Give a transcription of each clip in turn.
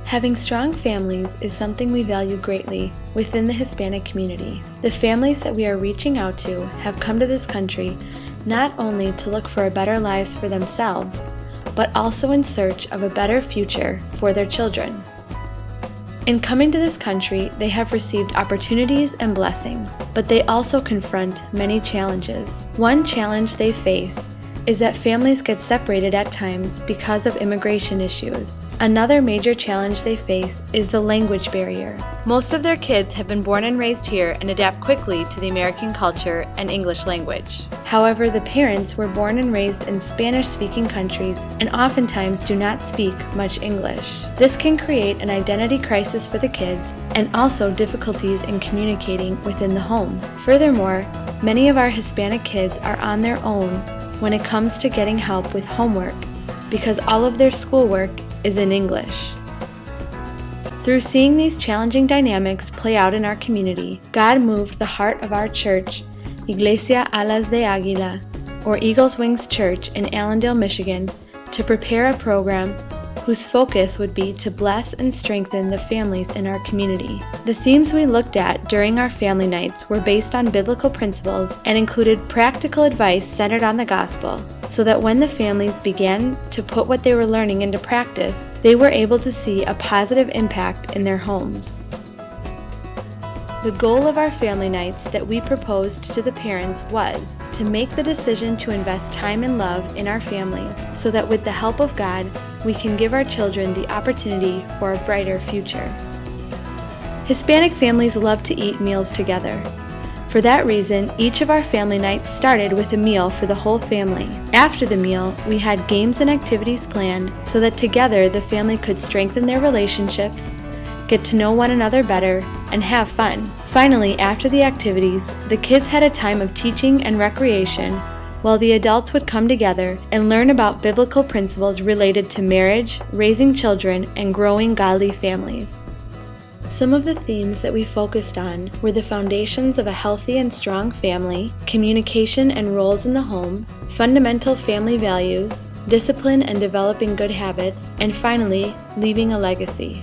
Having strong families is something we value greatly within the Hispanic community. The families that we are reaching out to have come to this country not only to look for a better lives for themselves, but also in search of a better future for their children. In coming to this country, they have received opportunities and blessings, but they also confront many challenges. One challenge they face is that families get separated at times because of immigration issues. Another major challenge they face is the language barrier. Most of their kids have been born and raised here and adapt quickly to the American culture and English language. However, the parents were born and raised in Spanish-speaking countries and oftentimes do not speak much English. This can create an identity crisis for the kids and also difficulties in communicating within the home. Furthermore, many of our Hispanic kids are on their own when it comes to getting help with homework because all of their schoolwork is in English. Through seeing these challenging dynamics play out in our community, God moved the heart of our church, Iglesia de Aguila, or Eagle's Wings Church in Allendale, Michigan, to prepare a program whose focus would be to bless and strengthen the families in our community. The themes we looked at during our family nights were based on biblical principles and included practical advice centered on the gospel, so that when the families began to put what they were learning into practice, they were able to see a positive impact in their homes. The goal of our family nights that we proposed to the parents was to make the decision to invest time and love in our families so that with the help of God, we can give our children the opportunity for a brighter future. Hispanic families love to eat meals together. For that reason, each of our family nights started with a meal for the whole family. After the meal, we had games and activities planned so that together the family could strengthen their relationships, get to know one another better, and have fun. Finally, after the activities, the kids had a time of teaching and recreation, while the adults would come together and learn about biblical principles related to marriage, raising children, and growing godly families. Some of the themes that we focused on were the foundations of a healthy and strong family, communication and roles in the home, fundamental family values, discipline and developing good habits, and finally, leaving a legacy.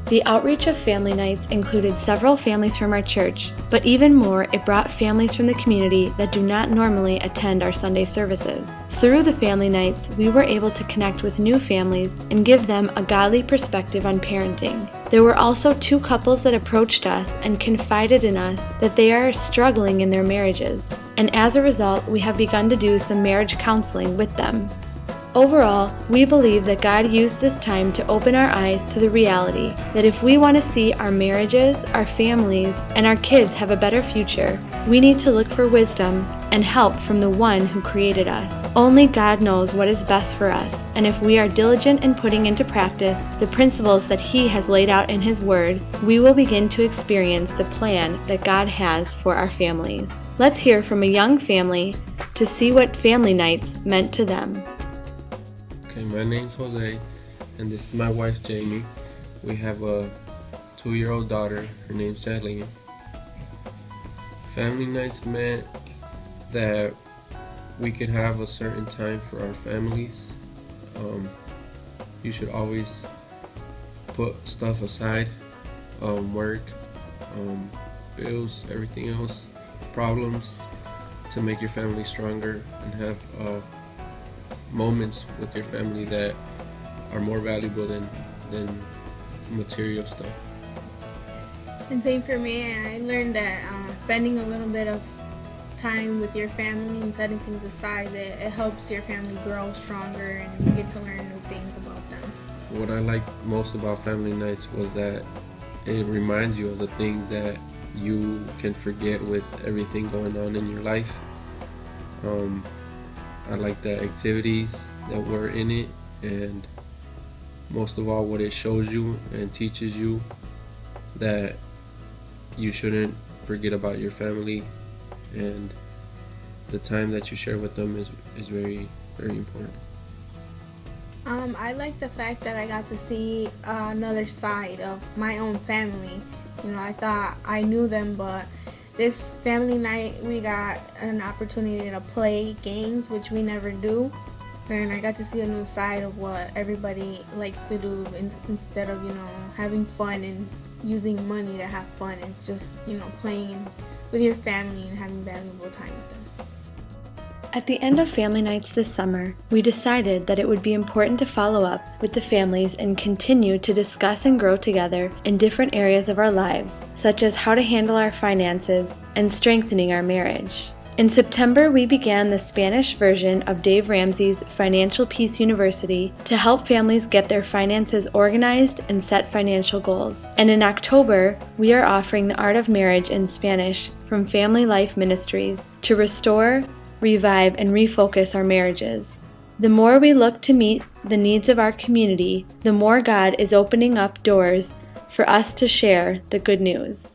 The outreach of family nights included several families from our church, but even more, it brought families from the community that do not normally attend our Sunday services. Through the family nights, we were able to connect with new families and give them a godly perspective on parenting. There were also 2 couples that approached us and confided in us that they are struggling in their marriages, and as a result, we have begun to do some marriage counseling with them. Overall, we believe that God used this time to open our eyes to the reality that if we want to see our marriages, our families, and our kids have a better future, we need to look for wisdom and help from the one who created us. Only God knows what is best for us, and if we are diligent in putting into practice the principles that He has laid out in His Word, we will begin to experience the plan that God has for our families. Let's hear from a young family to see what family nights meant to them. Okay, my name's Jose, and this is my wife, Jamie. We have a 2-year-old daughter. Her name's Jailene. Family nights meant that we could have a certain time for our families. You should always put stuff aside, work, bills, everything else, problems, to make your family stronger and have moments with your family that are more valuable than material stuff. And same for me. I learned that spending a little bit of time with your family and setting things aside, it helps your family grow stronger and you get to learn new things about them. What I liked most about family nights was that it reminds you of the things that you can forget with everything going on in your life. I like the activities that were in it, and most of all what it shows you and teaches you that you shouldn't forget about your family, and the time that you share with them is very, very important. I like the fact that I got to see another side of my own family. You know, I thought I knew them, but This family night, we got an opportunity to play games, which we never do. And I got to see a new side of what everybody likes to do instead of, having fun and using money to have fun. It's just, playing with your family and having valuable time with them. At the end of family nights this summer, we decided that it would be important to follow up with the families and continue to discuss and grow together in different areas of our lives, such as how to handle our finances and strengthening our marriage. In September, we began the Spanish version of Dave Ramsey's Financial Peace University to help families get their finances organized and set financial goals. And in October, we are offering the Art of Marriage in Spanish from Family Life Ministries to restore, revive, and refocus our marriages. The more we look to meet the needs of our community, the more God is opening up doors for us to share the good news.